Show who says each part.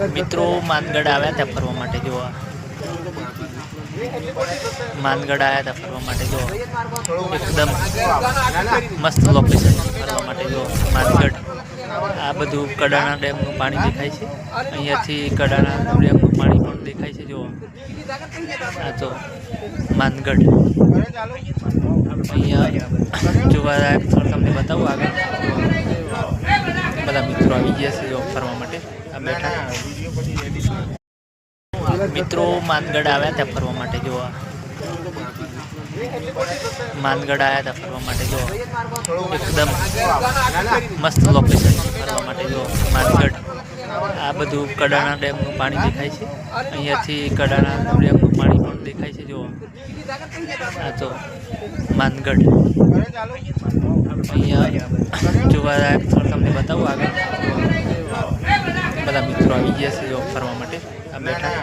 Speaker 1: મિત્રો માનગઢ આવ્યા ત્યાં ફરવા માટે જોવા માનગઢ આવ્યા હતા ફરવા માટે જો એકદમ મસ્ત લોકેશન ફરવા માટે જો માનગઢ આ બધું કડાણા ડેમનું પાણી દેખાય છે અહીંયાથી કડાણા ડેમનું પાણી પણ દેખાય છે જો આ તો માનગઢ અહીંયા જોવા થોડું તમને બતાવું આગળ બધા મિત્રો આવી ગયા છે જો ફરવા માટે આ બેઠા મિત્રો માનગઢ આવ્યા ત્યાં ફરવા માટે જોવા માનગઢ આવ્યા હતા ફરવા માટે જો એકદમ મસ્ત લોકેશન ફરવા માટે જો માનગઢ આ બધું કડાણા ડેમનું પાણી દેખાય છે અહીંયાથી કડાણા ડેમનું પાણી પણ દેખાય છે જો આ તો માનગઢ અહીંયા જોવા થોડું તમને બતાવું આગળ બધા મિત્રો આવી ગયા છે જો ફરવા માટે આ બેઠા